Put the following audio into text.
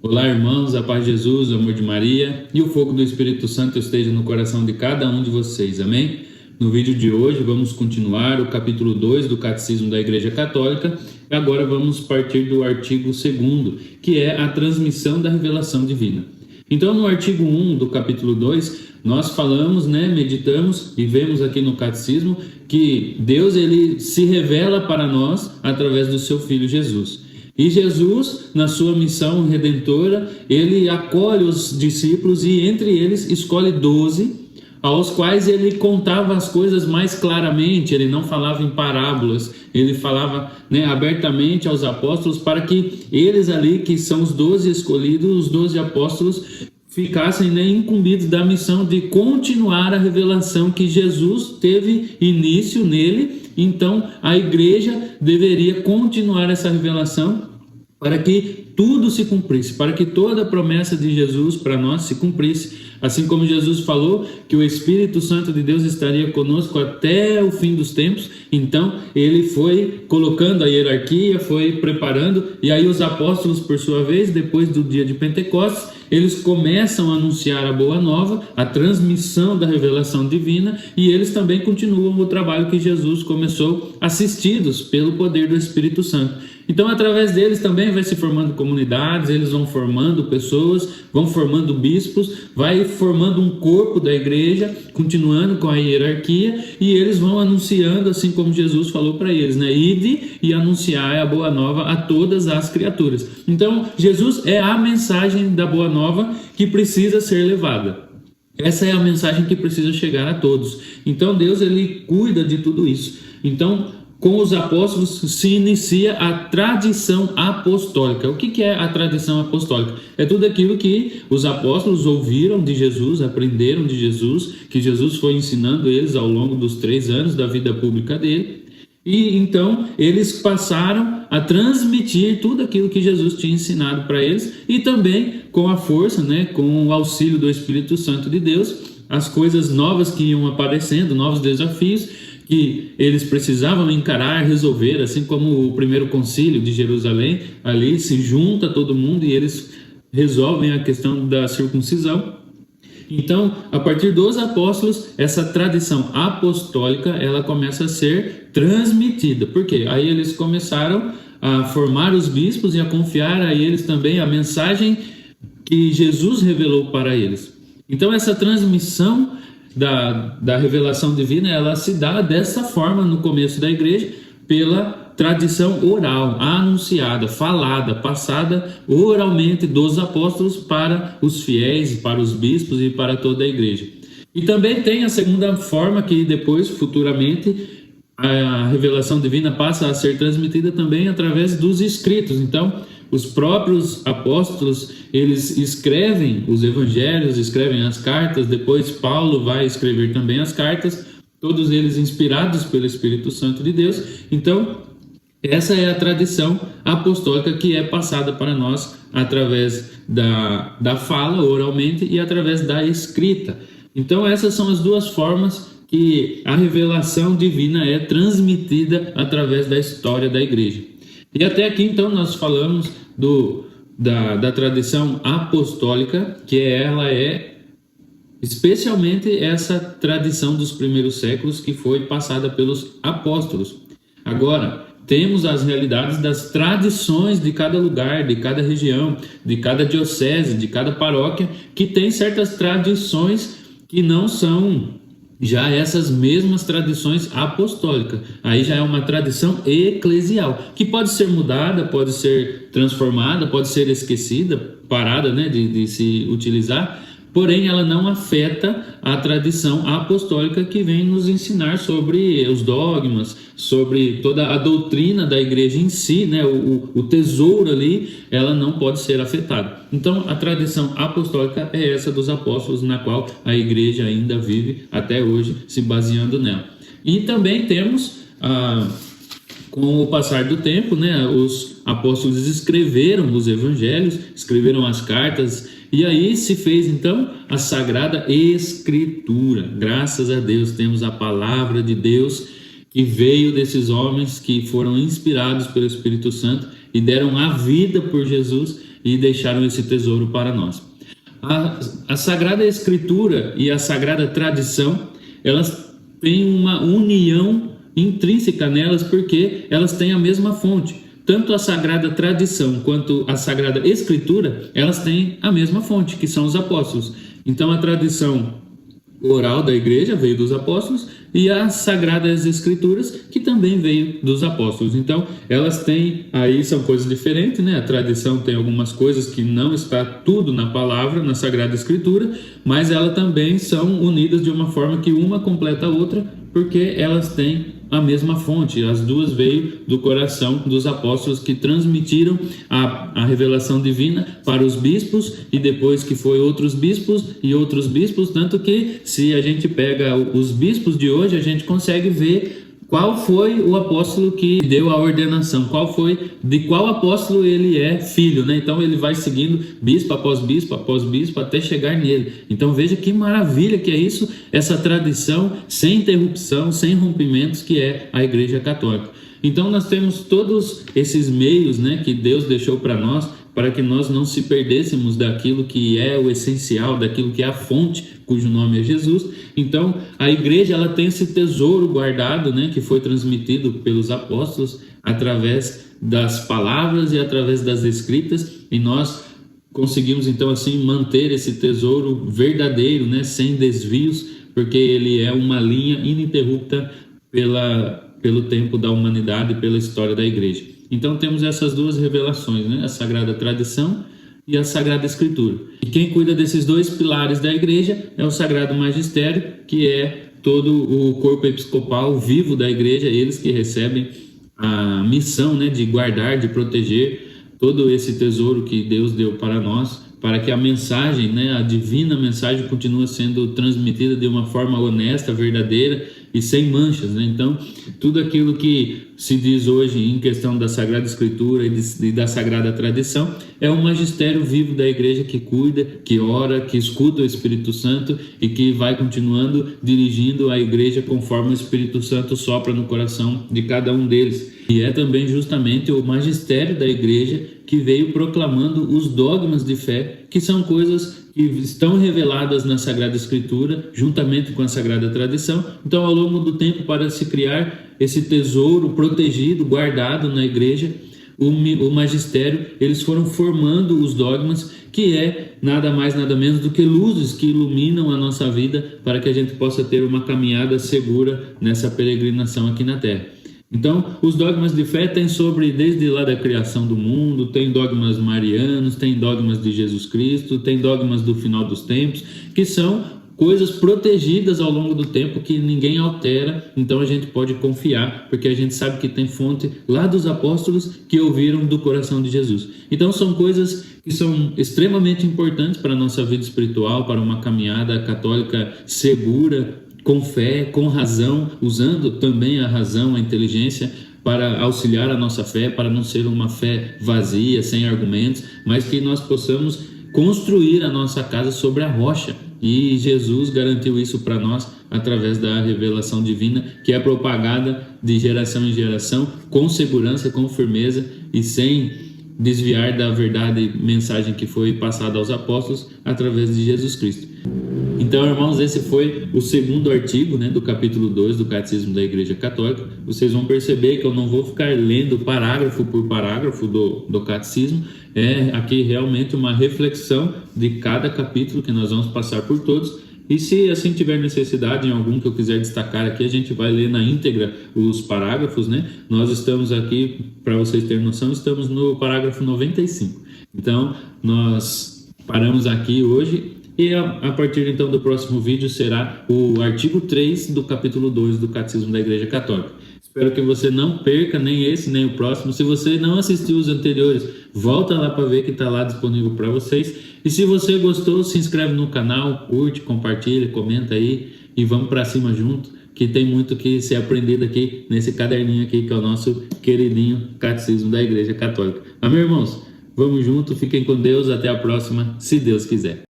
Olá, irmãos, a paz de Jesus, o amor de Maria e o fogo do Espírito Santo esteja no coração de cada um de vocês, amém? No vídeo de hoje vamos continuar o capítulo 2 do Catecismo da Igreja Católica e agora vamos partir do artigo 2º, que é a transmissão da revelação divina. Então, no artigo 1 do capítulo 2, nós falamos, meditamos e vemos aqui no Catecismo que Deus ele se revela para nós através do seu Filho Jesus. E Jesus, na sua missão redentora, ele acolhe os discípulos e entre eles escolhe 12, aos quais ele contava as coisas mais claramente. Ele não falava em parábolas, ele falava abertamente aos apóstolos para que eles ali, que são os 12 escolhidos, os 12 apóstolos, ficassem incumbidos da missão de continuar a revelação que Jesus teve início nele. Então a igreja deveria continuar essa revelação para que tudo se cumprisse, para que toda a promessa de Jesus para nós se cumprisse. Assim como Jesus falou que o Espírito Santo de Deus estaria conosco até o fim dos tempos, então ele foi colocando a hierarquia, foi preparando, e aí os apóstolos, por sua vez, depois do dia de Pentecostes, eles começam a anunciar a boa nova, a transmissão da revelação divina, e eles também continuam o trabalho que Jesus começou, assistidos pelo poder do Espírito Santo. Então, através deles também vai se formando comunidades, eles vão formando pessoas, vão formando bispos, vai formando um corpo da igreja, continuando com a hierarquia, e eles vão anunciando, assim como Jesus falou para eles, ide e anunciai a boa nova a todas as criaturas. Então, Jesus é a mensagem da boa nova que precisa ser levada. Essa é a mensagem que precisa chegar a todos. Então, Deus ele cuida de tudo isso. Então, com os apóstolos se inicia a tradição apostólica. O que é a tradição apostólica? É tudo aquilo que os apóstolos ouviram de Jesus, aprenderam de Jesus, que Jesus foi ensinando eles ao longo dos 3 anos da vida pública dele. E então eles passaram a transmitir tudo aquilo que Jesus tinha ensinado para eles, e também com a força, com o auxílio do Espírito Santo de Deus, as coisas novas que iam aparecendo, novos desafios que eles precisavam encarar, resolver, assim como o primeiro concílio de Jerusalém, ali se junta todo mundo e eles resolvem a questão da circuncisão. Então, a partir dos apóstolos, essa tradição apostólica, ela começa a ser transmitida. Por quê? Aí eles começaram a formar os bispos e a confiar a eles também a mensagem que Jesus revelou para eles. Então, essa transmissão da revelação divina, ela se dá dessa forma no começo da igreja, pela tradição oral, anunciada, falada, passada oralmente dos apóstolos para os fiéis, para os bispos e para toda a igreja. E também tem a segunda forma, que depois, futuramente, a revelação divina passa a ser transmitida também através dos escritos. Então, os próprios apóstolos, eles escrevem os evangelhos, escrevem as cartas, depois Paulo vai escrever também as cartas, todos eles inspirados pelo Espírito Santo de Deus. Então, essa é a tradição apostólica que é passada para nós através da fala, oralmente, e através da escrita. Então, essas são as duas formas que a revelação divina é transmitida através da história da igreja. E até aqui, então, nós falamos da tradição apostólica, que ela é especialmente essa tradição dos primeiros séculos que foi passada pelos apóstolos. Agora, temos as realidades das tradições de cada lugar, de cada região, de cada diocese, de cada paróquia, que tem certas tradições que não são já essas mesmas tradições apostólicas. Aí já é uma tradição eclesial, que pode ser mudada, pode ser transformada, pode ser esquecida, parada de se utilizar, porém ela não afeta a tradição apostólica que vem nos ensinar sobre os dogmas, sobre toda a doutrina da igreja em si, o tesouro ali, ela não pode ser afetada. Então, a tradição apostólica é essa dos apóstolos, na qual a igreja ainda vive até hoje, se baseando nela. E também temos, com o passar do tempo, os apóstolos escreveram os evangelhos, escreveram as cartas, e aí se fez então a Sagrada Escritura. Graças a Deus temos a palavra de Deus que veio desses homens que foram inspirados pelo Espírito Santo e deram a vida por Jesus e deixaram esse tesouro para nós. A Sagrada Escritura e a Sagrada Tradição, elas têm uma união intrínseca nelas porque elas têm a mesma fonte. Tanto a Sagrada Tradição quanto a Sagrada Escritura, elas têm a mesma fonte, que são os apóstolos. Então a tradição oral da igreja veio dos apóstolos e as Sagradas Escrituras, que também veio dos apóstolos. Então elas têm, aí são coisas diferentes, né? A tradição tem algumas coisas que não está tudo na palavra, na Sagrada Escritura, mas elas também são unidas de uma forma que uma completa a outra, porque elas têm a mesma fonte. As duas veio do coração dos apóstolos que transmitiram a revelação divina para os bispos e depois que foi outros bispos, tanto que se a gente pega os bispos de hoje, a gente consegue ver qual foi o apóstolo que deu a ordenação, de qual apóstolo ele é filho, né? Então ele vai seguindo bispo após bispo, até chegar nele. Então veja que maravilha que é isso, essa tradição sem interrupção, sem rompimentos, que é a Igreja Católica. Então nós temos todos esses meios, né, que Deus deixou para nós, para que nós não se perdêssemos daquilo que é o essencial, daquilo que é a fonte, cujo nome é Jesus. Então a igreja, ela tem esse tesouro guardado, né, que foi transmitido pelos apóstolos através das palavras e através das escritas, e nós conseguimos então assim manter esse tesouro verdadeiro, né, sem desvios, porque ele é uma linha ininterrupta pelo tempo da humanidade, pela história da igreja. Então temos essas duas revelações, né? A Sagrada Tradição e a Sagrada Escritura. E quem cuida desses dois pilares da igreja é o Sagrado Magistério, que é todo o corpo episcopal vivo da igreja, eles que recebem a missão, né, de guardar, de proteger todo esse tesouro que Deus deu para nós, para que a mensagem, né, a divina mensagem, continue sendo transmitida de uma forma honesta, verdadeira e sem manchas, né? Então, tudo aquilo que se diz hoje em questão da Sagrada Escritura e da Sagrada Tradição é o magistério vivo da igreja que cuida, que ora, que escuta o Espírito Santo e que vai continuando dirigindo a igreja conforme o Espírito Santo sopra no coração de cada um deles. E é também justamente o magistério da igreja que veio proclamando os dogmas de fé, que são coisas que estão reveladas na Sagrada Escritura, juntamente com a Sagrada Tradição. Então, ao longo do tempo, para se criar esse tesouro protegido, guardado na igreja, o magistério, eles foram formando os dogmas, que é nada mais, nada menos do que luzes que iluminam a nossa vida, para que a gente possa ter uma caminhada segura nessa peregrinação aqui na Terra. Então, os dogmas de fé têm sobre, desde lá da criação do mundo, tem dogmas marianos, tem dogmas de Jesus Cristo, tem dogmas do final dos tempos, que são coisas protegidas ao longo do tempo que ninguém altera. Então a gente pode confiar, porque a gente sabe que tem fonte lá dos apóstolos que ouviram do coração de Jesus. Então são coisas que são extremamente importantes para a nossa vida espiritual, para uma caminhada católica segura, com fé, com razão, usando também a razão, a inteligência para auxiliar a nossa fé, para não ser uma fé vazia, sem argumentos, mas que nós possamos construir a nossa casa sobre a rocha. E Jesus garantiu isso para nós através da revelação divina, que é propagada de geração em geração, com segurança, com firmeza e sem desviar da verdade mensagem que foi passada aos apóstolos através de Jesus Cristo. Então, irmãos, esse foi o segundo artigo, né, do capítulo 2 do Catecismo da Igreja Católica. Vocês vão perceber que eu não vou ficar lendo parágrafo por parágrafo do Catecismo. É aqui realmente uma reflexão de cada capítulo, que nós vamos passar por todos. E se assim tiver necessidade em algum que eu quiser destacar aqui, a gente vai ler na íntegra os parágrafos, né? Nós estamos aqui, para vocês terem noção, estamos no parágrafo 95. Então, nós paramos aqui hoje. E a partir então do próximo vídeo será o artigo 3 do capítulo 2 do Catecismo da Igreja Católica. Espero que você não perca nem esse nem o próximo. Se você não assistiu os anteriores, volta lá para ver que está lá disponível para vocês. E se você gostou, se inscreve no canal, curte, compartilha, comenta aí e vamos para cima junto, que tem muito que ser aprendido aqui nesse caderninho aqui, que é o nosso queridinho Catecismo da Igreja Católica. Amém, irmãos? Vamos junto, fiquem com Deus, até a próxima, se Deus quiser.